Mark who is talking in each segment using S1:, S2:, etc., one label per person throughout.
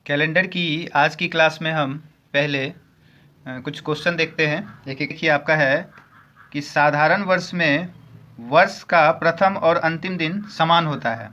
S1: Calendar की आज की क्लास में हम पहले कुछ क्वेश्चन देखते हैं। देखिए आपका है कि साधारण वर्ष में वर्ष का प्रथम और अंतिम दिन समान होता है,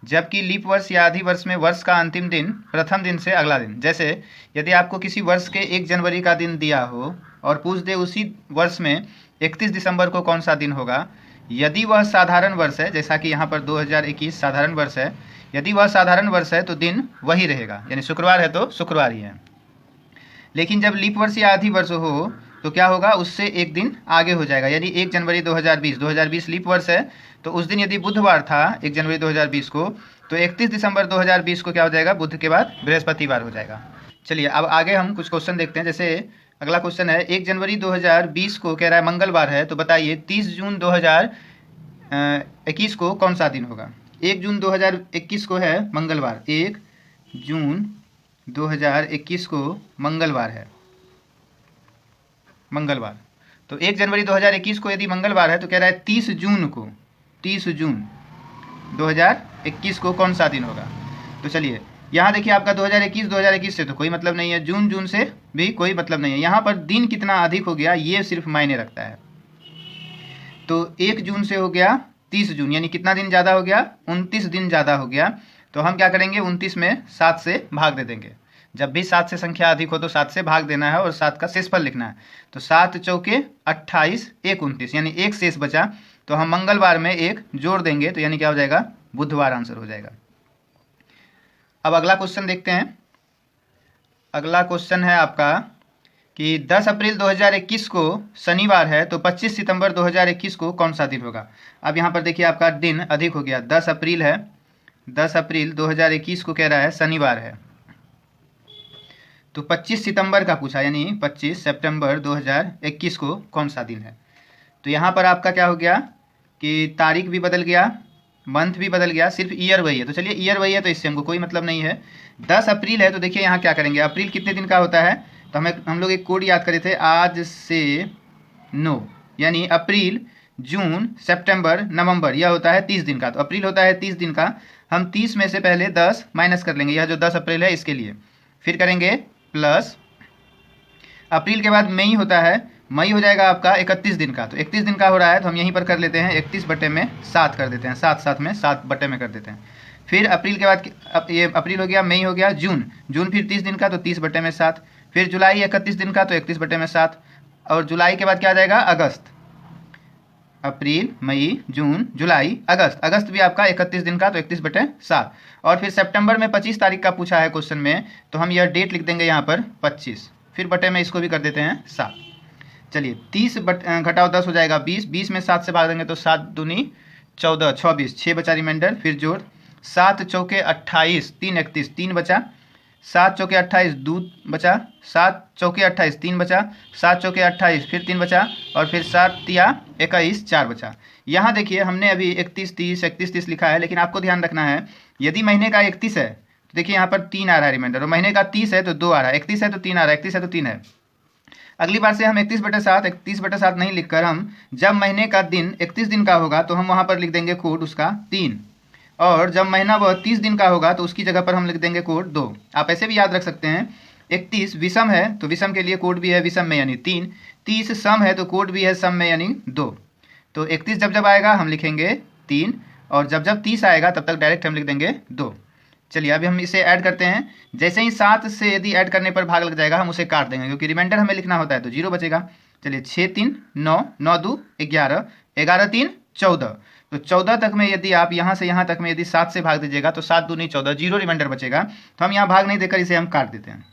S1: जबकि लीप वर्ष या आधी वर्ष में वर्ष का अंतिम दिन प्रथम दिन से अगला दिन। जैसे यदि आपको किसी वर्ष के 1 जनवरी का दिन दिया हो और पूछ दे उसी वर्ष में 31 दिसंबर को कौन सा दिन होगा, यदि वह साधारण वर्ष है, जैसा कि यहाँ पर 2021 साधारण वर्ष है, यदि वह साधारण वर्ष है तो दिन वही रहेगा, यानी शुक्रवार है तो शुक्रवार ही है। लेकिन जब लीप वर्ष या आधी वर्ष हो तो क्या होगा, उससे एक दिन आगे हो जाएगा। यानी 1 जनवरी 2020 लीप वर्ष है तो उस दिन यदि बुधवार था 1 जनवरी 2020 को, तो 31 दिसंबर 2020 को क्या हो जाएगा, बुध के बाद बृहस्पतिवार हो जाएगा। चलिए अब आगे हम कुछ क्वेश्चन देखते हैं। जैसे अगला क्वेश्चन है 1 जनवरी 2020 को कह रहा है मंगलवार है, तो बताइए 30 जून 2021 को कौन सा दिन होगा। 1 जून 2021 को है मंगलवार, 1 जून 2021 को मंगलवार है, मंगलवार। तो 1 जनवरी 2021 को यदि मंगलवार है तो कह रहा है 30 जून को, 30 जून 2021 को कौन सा दिन होगा। तो चलिए यहाँ देखिए आपका 2021 से तो कोई मतलब नहीं है, जून से भी कोई मतलब नहीं है। यहाँ पर दिन कितना अधिक हो गया ये सिर्फ मायने रखता है। तो 1 जून से हो गया 30 जून, यानी कितना दिन ज़्यादा हो गया, 29 दिन ज़्यादा हो गया। तो हम क्या करेंगे, 29 में 7 से भाग दे देंगे। जब भी 7 से संख्या अधिक हो तो 7 से भाग देना है और 7 का शेषफल लिखना है। तो 7 चौके 28, 1 29, यानी एक शेष बचा। तो हम मंगलवार में 1 जोड़ देंगे तो यानी क्या हो जाएगा, बुधवार आंसर हो जाएगा। अब अगला क्वेश्चन देखते हैं। अगला क्वेश्चन है आपका कि 10 अप्रैल 2021 को शनिवार है तो 25 सितंबर 2021 को कौन सा दिन होगा। अब यहाँ पर देखिए आपका दिन अधिक हो गया, 10 अप्रैल है, 10 अप्रैल 2021 को कह रहा है शनिवार है। तो 25 सितंबर का पूछा, यानी 25 सितंबर 2021 को कौन सा दिन है। तो यहाँ पर आपका क्या हो गया कि तारीख भी बदल गया, मंथ भी बदल गया, सिर्फ ईयर वही है। तो चलिए ईयर वही है तो इससे हमको कोई मतलब नहीं है। 10 अप्रैल है तो देखिए यहाँ क्या करेंगे, अप्रैल कितने दिन का होता है, तो हम लोग एक कोड याद करे थे, आज से 9, यानी अप्रैल, जून, सितंबर, नवंबर, यह होता है 30 दिन का। तो अप्रैल होता है 30 दिन का, हम 30 में से पहले 10 माइनस कर लेंगे, यह जो 10 अप्रैल है इसके लिए, फिर करेंगे प्लस, अप्रैल के बाद मई होता है, मई हो जाएगा आपका 31 दिन का। तो 31 दिन का हो रहा है तो हम यहीं पर कर लेते हैं, 31/7 कर देते हैं, 7 में 7 में कर देते हैं। फिर अप्रैल के बाद अब ये अप्रैल हो गया, मई हो गया, जून, जून फिर 30 दिन का तो 30/7, फिर जुलाई 31 दिन का तो 31/7, और जुलाई के बाद क्या आ जाएगा, अगस्त। अप्रैल, मई, जून, जुलाई, अगस्त, अगस्त भी आपका 31 दिन का तो 31/7। और फिर सितंबर में 25 तारीख का पूछा है क्वेश्चन में, तो हम यह डेट लिख देंगे यहाँ पर 25, फिर बटे में इसको भी कर देते हैं 7। चलिए 30 घटाओ 10 हो जाएगा 20, 20 में 7 से भाग देंगे तो 7 दूनी 14, 26, 6 बचा रिमाइंडर, फिर जोड़, 7 चौके 28, 3 31, 3 बचा, 7 चौके 28, 2 बचा, 7 चौके 28, 3 बचा, 7 चौके 28, फिर 3 बचा, और फिर 7 तिया 21, 4 बचा। यहाँ देखिए हमने अभी 31 30 31 30 लिखा है, लेकिन आपको ध्यान रखना है यदि महीने का 31 है तो देखिए यहाँ पर 3 आ रहा है रिमाइंडर, और महीने का 30 है तो 2 आ रहा है, 31 है तो 3 आ रहा है, 31 है तो 3 है। अगली बार से हम 31/7 नहीं लिखकर, हम जब महीने का दिन 31 दिन का होगा तो हम वहाँ पर लिख देंगे कोड उसका 3, और जब महीना वह 30 दिन का होगा तो उसकी जगह पर हम लिख देंगे कोड 2। आप ऐसे भी याद रख सकते हैं, 31 विषम है तो विषम के लिए कोड भी है विषम में यानी 3, 30 सम है तो कोड भी है सम में यानी 2। तो 31 जब जब आएगा हम लिखेंगे 3, और जब जब 30 आएगा तब तक डायरेक्ट हम लिख देंगे 2। चलिए अभी हम इसे ऐड करते हैं। जैसे ही 7 से यदि ऐड करने पर भाग लग जाएगा हम उसे काट देंगे, क्योंकि रिमाइंडर हमें लिखना होता है तो 0 बचेगा। चलिए 6 3 9, 9 2 11, 11 3 14। तो 14 तक में यदि आप यहाँ से यहाँ तक में यदि 7 से भाग दीजिएगा तो 7 दूनी 14, 0 रिमाइंडर बचेगा। तो हम यहाँ भाग नहीं देकर इसे हम काट देते हैं।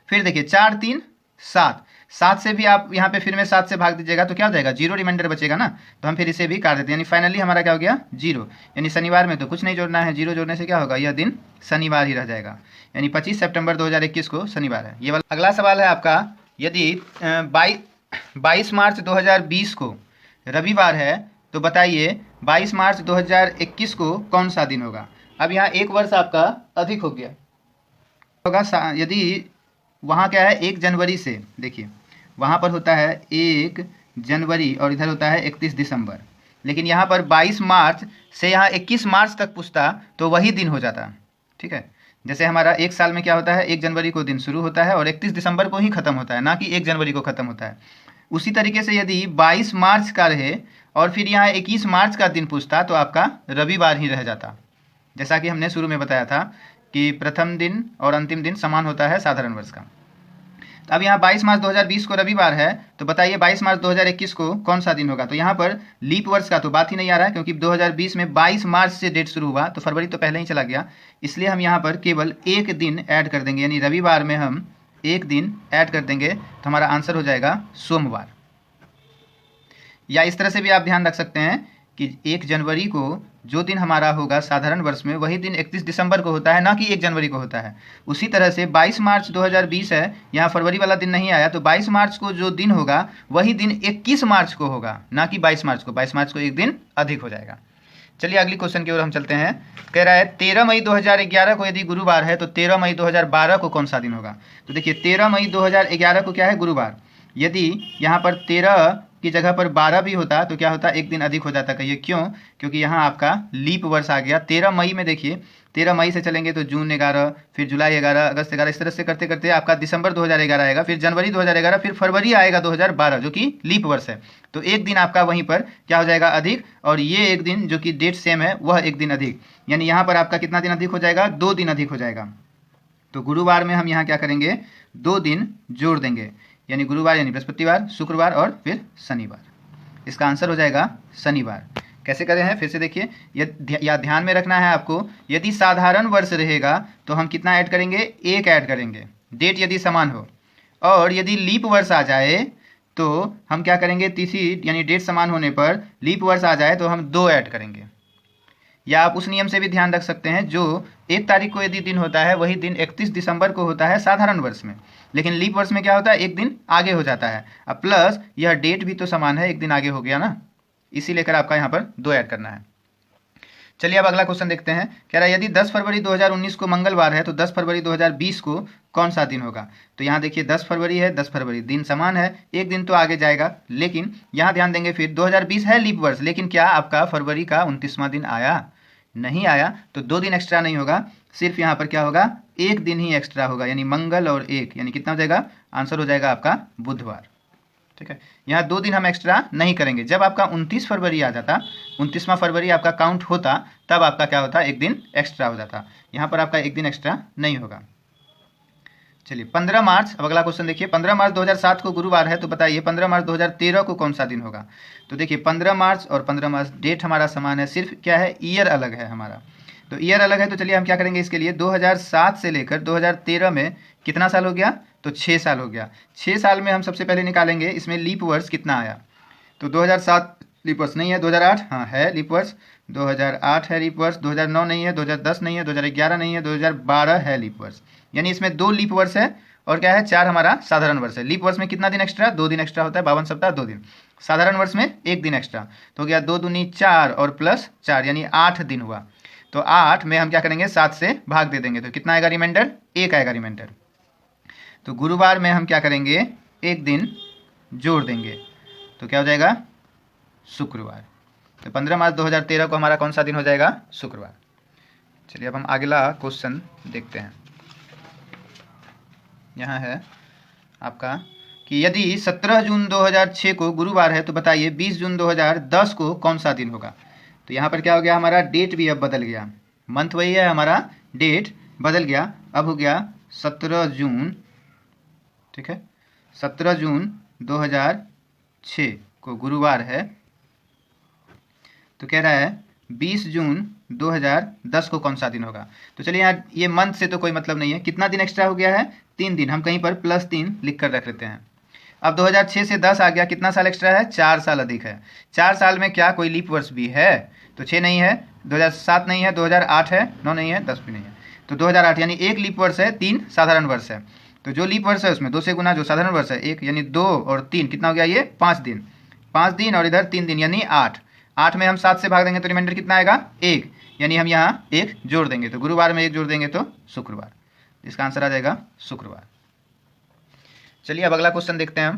S1: फिर देखिए 4 3 7, 7 से भी आप यहाँ पे फिर में 7 से भाग दीजिएगा तो क्या हो जाएगा, 0 रिमाइंडर बचेगा ना, तो हम फिर इसे भी काट देते हैं। यानी फाइनली हमारा क्या हो गया, 0। यानी शनिवार में तो कुछ नहीं जोड़ना है, 0 जोड़ने से क्या होगा, यह दिन शनिवार ही रह जाएगा। यानी 25 सितंबर 2021 को शनिवार है। ये वाला अगला सवाल है आपका, यदि 22 मार्च 2020 को रविवार है तो बताइए 22 मार्च 2021 को कौन सा दिन होगा। अब यहाँ एक वर्ष आपका अधिक हो गया होगा, यदि वहाँ क्या है 1 जनवरी से, देखिए वहाँ पर होता है 1 जनवरी और इधर होता है 31 दिसंबर, लेकिन यहाँ पर 22 मार्च से यहाँ 21 मार्च तक पूछता तो वही दिन हो जाता, ठीक है। जैसे हमारा एक साल में क्या होता है, 1 जनवरी को दिन शुरू होता है और 31 दिसंबर को ही खत्म होता है, ना कि 1 जनवरी को खत्म होता है। उसी तरीके से यदि 22 मार्च का रहे और फिर यहाँ 21 मार्च का दिन पूछता तो आपका रविवार ही रह जाता। जैसा कि हमने शुरू में बताया था कि प्रथम दिन और अंतिम दिन समान होता है साधारण वर्ष का। तो अब यहाँ 22 मार्च 2020 को रविवार है, तो बताइए 22 मार्च 2021 को कौन सा दिन होगा। तो यहाँ पर लीप वर्ष का तो बात ही नहीं आ रहा है, क्योंकि 2020 में 22 मार्च से डेट शुरू हुआ, तो फरवरी तो पहले ही चला गया। इसलिए हम यहाँ पर केवल एक दिन ऐड कर देंगे, यानी रविवार में हम एक दिन ऐड कर देंगे, तो हमारा आंसर हो जाएगा सोमवार। या इस तरह से भी आप ध्यान रख सकते हैं कि 1 जनवरी को जो दिन हमारा होगा साधारण वर्ष में, वही दिन 31 दिसंबर को होता है, ना कि 1 जनवरी को होता है। उसी तरह से 22 मार्च 2020 है, यहाँ फरवरी वाला दिन नहीं आया, तो 22 मार्च को जो दिन होगा वही दिन 21 मार्च को होगा, ना कि 22 मार्च को। 22 मार्च को एक दिन अधिक हो जाएगा। चलिए अगली क्वेश्चन की ओर हम चलते हैं। कह रहा है 13 मई 2011 को यदि गुरुवार है तो 13 मई 2012 को कौन सा दिन होगा। तो देखिए 13 मई 2011 को क्या है, गुरुवार। यदि यहाँ पर 13 की जगह पर 12 भी होता तो क्या होता, एक दिन अधिक हो जाता। कहिए क्यों? क्योंकि यहाँ आपका लीप वर्ष आ गया। 13 मई में देखिए, 13 मई से चलेंगे तो जून 11, फिर जुलाई 11, अगस्त 11, इस तरह से करते करते आपका दिसंबर 2011 आएगा, फिर जनवरी 2011, फिर फरवरी आएगा 2012, जो कि लीप वर्ष है। तो एक दिन आपका वहीं पर क्या हो जाएगा, अधिक, और ये एक दिन जो कि डेट सेम है वह एक दिन अधिक, यानी यहाँ पर आपका कितना दिन अधिक हो जाएगा, 2 दिन अधिक हो जाएगा। तो गुरुवार में हम यहाँ क्या करेंगे, 2 दिन जोड़ देंगे, यानी गुरुवार यानी बृहस्पतिवार, शुक्रवार और फिर शनिवार। इसका आंसर हो जाएगा शनिवार। कैसे करें हैं, फिर से देखिए, या ध्यान में रखना है आपको, यदि साधारण वर्ष रहेगा तो हम कितना ऐड करेंगे, 1 ऐड करेंगे, डेट यदि समान हो। और यदि लीप वर्ष आ जाए तो हम क्या करेंगे, तिथि यानी डेट समान होने पर लीप वर्ष आ जाए तो हम 2 ऐड करेंगे। या आप उस नियम से भी ध्यान रख सकते हैं, जो 1 तारीख को यदि दिन होता है वही दिन 31 दिसंबर को होता है साधारण वर्ष में, लेकिन लीप वर्ष में क्या होता है, एक दिन आगे हो जाता है। अब प्लस यह डेट भी तो समान है, एक दिन आगे हो गया ना, इसी लेकर आपका यहाँ पर 2 ऐड करना है। चलिए अब अगला क्वेश्चन देखते हैं। कह रहा है यदि 10 फरवरी 2019 को मंगलवार है तो 10 फरवरी 2020 को कौन सा दिन होगा। तो यहाँ देखिए 10 फरवरी है, 10 फरवरी दिन समान है, एक दिन तो आगे जाएगा, लेकिन यहाँ ध्यान देंगे फिर 2020 है लीप वर्ष, लेकिन क्या आपका फरवरी का 29वां दिन आया, नहीं आया, तो 2 दिन एक्स्ट्रा नहीं होगा, सिर्फ यहाँ पर क्या होगा, एक दिन ही एक्स्ट्रा होगा, यानी मंगल और एक, यानी कितना हो जाएगा, आंसर हो जाएगा आपका बुधवार। ठीक है, यहाँ 2 दिन हम एक्स्ट्रा नहीं करेंगे। जब आपका 29 फरवरी आ जाता, 29वां फरवरी आपका काउंट होता, तब आपका क्या होता, एक दिन एक्स्ट्रा हो जाता। यहाँ पर आपका एक दिन एक्स्ट्रा नहीं होगा। चलिए 15 मार्च, अब अगला क्वेश्चन देखिए। 15 मार्च 2007 को गुरुवार है, तो बताइए 15 मार्च 2013 को कौन सा दिन होगा। तो देखिए 15 मार्च और 15 मार्च डेट हमारा समान है, सिर्फ क्या है, ईयर अलग है हमारा। तो ईयर अलग है, तो चलिए हम क्या करेंगे इसके लिए, 2007 से लेकर 2013 में कितना साल हो गया, तो 6 साल हो गया। 6 साल में हम सबसे पहले निकालेंगे इसमें लीप वर्ष कितना आया। तो 2007 लीप वर्ष नहीं है, 2008 हाँ है लीप वर्ष, 2008 है लीप वर्ष, 2009 नहीं है, 2010 नहीं है, 2011 नहीं है, 2012 है लीप वर्ष, यानी इसमें 2 लीप वर्ष है और क्या है, 4 हमारा साधारण वर्ष है। लीप वर्ष में कितना दिन एक्स्ट्रा, 2 दिन एक्स्ट्रा होता है, 52 सप्ताह 2 दिन। साधारण वर्ष में 1 दिन एक्स्ट्रा, तो हो गया 2 दूनी 4 और प्लस 4, यानी 8 दिन हुआ। तो 8 में हम क्या करेंगे, 7 से भाग दे देंगे, तो कितना आएगा रिमाइंडर, 1 आएगा रिमाइंडर। तो गुरुवार में हम क्या करेंगे, 1 दिन जोड़ देंगे, तो क्या हो जाएगा, शुक्रवार। तो 15 मार्च 2013 को हमारा कौन सा दिन हो जाएगा, शुक्रवार। चलिए अब हम अगला क्वेश्चन देखते हैं। यहाँ है आपका कि यदि 17 जून 2006 को गुरुवार है तो बताइए 20 जून 2010 को कौन सा दिन होगा। तो यहाँ पर क्या हो गया, हमारा डेट भी अब बदल गया, मंथ वही है हमारा, डेट बदल गया, अब हो गया 17 जून। ठीक है, 17 जून 2006 को गुरुवार है, तो कह रहा है 20 जून 2010 को कौन सा दिन होगा। तो चलिए यहाँ ये मंथ से तो कोई मतलब नहीं है, कितना दिन एक्स्ट्रा हो गया है, 3 दिन, हम कहीं पर +3 लिख कर रख लेते हैं। अब 2006 से 10 आ गया, कितना साल एक्स्ट्रा है, 4 साल अधिक है। 4 साल में क्या कोई लीप वर्ष भी है, तो 6 नहीं है, 2007 नहीं है, 2008 है, 9 नहीं है, 10 भी नहीं है, तो 2008, यानी 1 लीप वर्ष है, 3 साधारण वर्ष है। तो जो लीप वर्ष है उसमें 2 से गुना जो साधारण वर्ष है 1, यानी 2 और 3 कितना हो गया, ये 5 दिन, 5 दिन और इधर 3 दिन, यानी 8। 8 में हम 7 से भाग देंगे तो रिमाइंडर कितना आएगा, 1, यानी हम यहाँ 1 जोड़ देंगे, तो गुरुवार में 1 जोड़ देंगे तो शुक्रवार। इसका आंसर आ जाएगा शुक्रवार। चलिए अब अगला क्वेश्चन देखते हैं हम।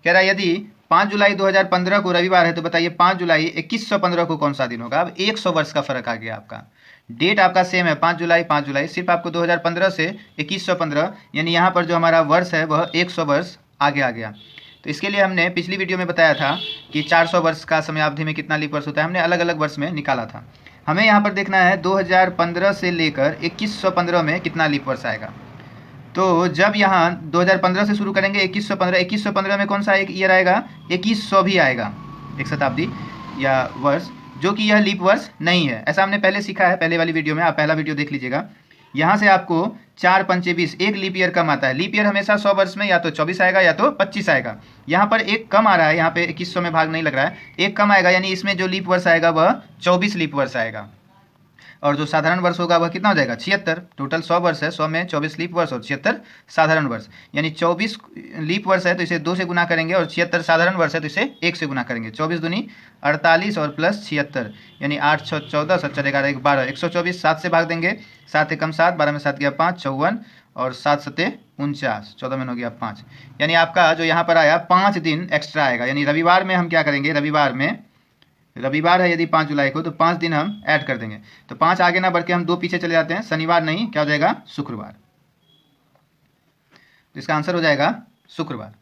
S1: कह रहा है यदि 5 जुलाई 2015 को रविवार है तो बताइए 5 जुलाई 2115 को कौन सा दिन होगा। अब 100 वर्ष का फर्क आ गया आपका, डेट आपका सेम है 5 जुलाई 5 जुलाई, सिर्फ आपको 2015 से 2115 यानी यहाँ पर जो हमारा वर्ष है वह 100 वर्ष आगे आ गया। तो इसके लिए हमने पिछली वीडियो में बताया था कि 400 वर्ष का समयावधि में कितना लीप वर्ष होता है, हमने अलग अलग वर्ष में निकाला था। हमें यहाँ पर देखना है 2015 से लेकर 2115 में कितना लीप वर्ष आएगा। तो जब यहाँ 2015 से शुरू करेंगे 2115 में कौन सा एक ईयर आएगा, 2100 भी आएगा, एक शताब्दी या वर्ष, जो कि यह लीप वर्ष नहीं है। ऐसा हमने पहले सीखा है पहले वाली वीडियो में, आप पहला वीडियो देख लीजिएगा। यहाँ से आपको 4 पंचे 20 एक लीप ईयर कम आता है। लीप ईयर हमेशा 100 वर्ष में या तो 24 आएगा या तो 25 आएगा। यहाँ पर एक कम आ रहा है, यहाँ पे 2100 में भाग नहीं लग रहा है, एक कम आएगा, यानी इसमें जो लीप वर्ष आएगा वह 24 लीप वर्ष आएगा। और जो साधारण वर्ष होगा वह कितना हो जाएगा, 76। टोटल 100 वर्ष है, 100 में 24 लीप वर्ष और 76 साधारण वर्ष, यानी 24 लीप वर्ष है तो इसे 2 से गुना करेंगे, और 76 साधारण वर्ष है तो इसे 1 से गुना करेंगे। 24 दूनी 48 और प्लस 76, यानी 8 6 14 7 4 11 1 12, 124 7 से भाग देंगे, 7 एकम 7, 12 में 7 गया 5 54, और 7 7 49, 14 में 9 गया 5, यानी आपका जो यहाँ पर आया 5 दिन एक्स्ट्रा आएगा। यानी रविवार में हम क्या करेंगे, रविवार है यदि 5 जुलाई को, तो 5 दिन हम ऐड कर देंगे। तो 5 आगे ना बढ़ के हम 2 पीछे चले जाते हैं, शनिवार नहीं, क्या हो जाएगा, शुक्रवार। तो इसका आंसर हो जाएगा शुक्रवार।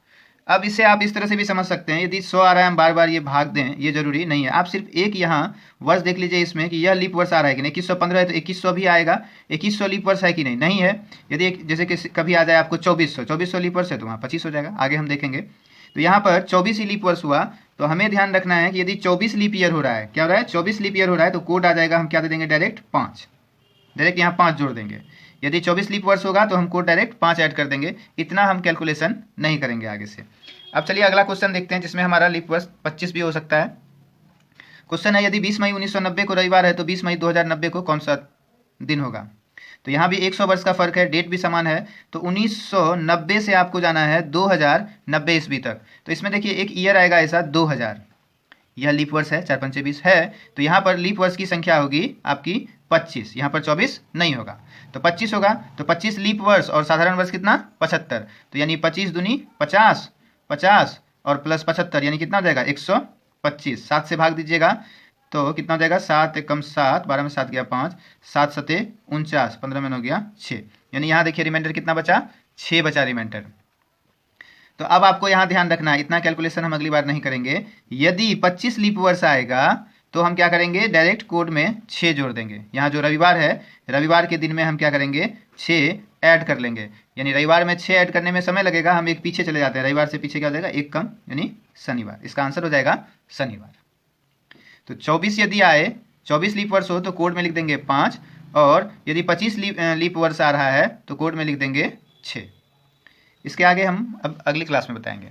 S1: अब इसे आप इस तरह से भी समझ सकते हैं, यदि 100 आ रहा है हम बार बार ये भाग दें, ये जरूरी नहीं है। आप सिर्फ एक यहाँ वर्ष देख लीजिए इसमें कि यह लीप वर्ष आ रहा है कि नहीं। 2115 है तो 2100 भी आएगा, 2100 लीप वर्ष है कि नहीं, नहीं है। यदि जैसे कि कभी आ जाए आपको 2400 लीप वर्ष है तो वहाँ 25 हो जाएगा, आगे हम देखेंगे। तो यहाँ पर 24 ही लीप वर्ष हुआ, तो हमें ध्यान रखना है कि यदि 24 लीप ईयर हो रहा है, क्या हो रहा है, 24 लीप ईयर हो रहा है, तो कोड आ जाएगा, हम क्या दे देंगे, डायरेक्ट 5, डायरेक्ट यहाँ 5 जोड़ देंगे। यदि 24 लीप वर्ष होगा तो हम कोड डायरेक्ट 5 ऐड कर देंगे। इतना हम कैलकुलेशन नहीं करेंगे आगे से। अब चलिए अगला क्वेश्चन देखते हैं, जिसमें हमारा लीप वर्ष 25 भी हो सकता है। क्वेश्चन है, यदि 20 मई 1990 को रविवार है तो 20 मई 2090 को कौन सा दिन होगा। तो यहाँ भी 100 वर्ष का फर्क है, डेट भी समान है। तो 1990 से आपको जाना है 2090 ईस्वी तक। तो इसमें देखिए एक ईयर आएगा ऐसा 2000, यह लीप वर्ष है, 4 पंचे 20 है। तो यहाँ पर लीप वर्ष की संख्या होगी आपकी 25, यहाँ पर 24 नहीं होगा, तो 25 होगा। तो 25 लीप वर्ष और साधारण वर्ष कितना, 75। तो यानी 25 दूनी 50, 50 और प्लस 75, यानी कितना हो जाएगा, 125। 7 से भाग दीजिएगा तो कितना हो जाएगा, 7 एकम 7, 12 में 7 गया 5, 7 7 49, 15 में 9 गया 6, यानी यहाँ देखिए रिमाइंडर कितना बचा, 6 बचा रिमाइंडर। तो अब आपको यहाँ ध्यान रखना है, इतना कैलकुलेशन हम अगली बार नहीं करेंगे। यदि 25 लीप वर्ष आएगा तो हम क्या करेंगे, डायरेक्ट कोड में 6 जोड़ देंगे। यहाँ जो रविवार है, रविवार के दिन में हम क्या करेंगे, 6 ऐड कर लेंगे। यानी रविवार में 6 ऐड करने में समय लगेगा, हम एक पीछे चले जाते हैं, रविवार से पीछे क्या हो जाएगा, एक कम, यानी शनिवार। इसका आंसर हो जाएगा शनिवार। तो 24 यदि आए, 24 लीप वर्ष हो तो कोड में लिख देंगे 5, और यदि 25 लीप वर्ष आ रहा है तो कोड में लिख देंगे 6। इसके आगे हम अब अगली क्लास में बताएंगे।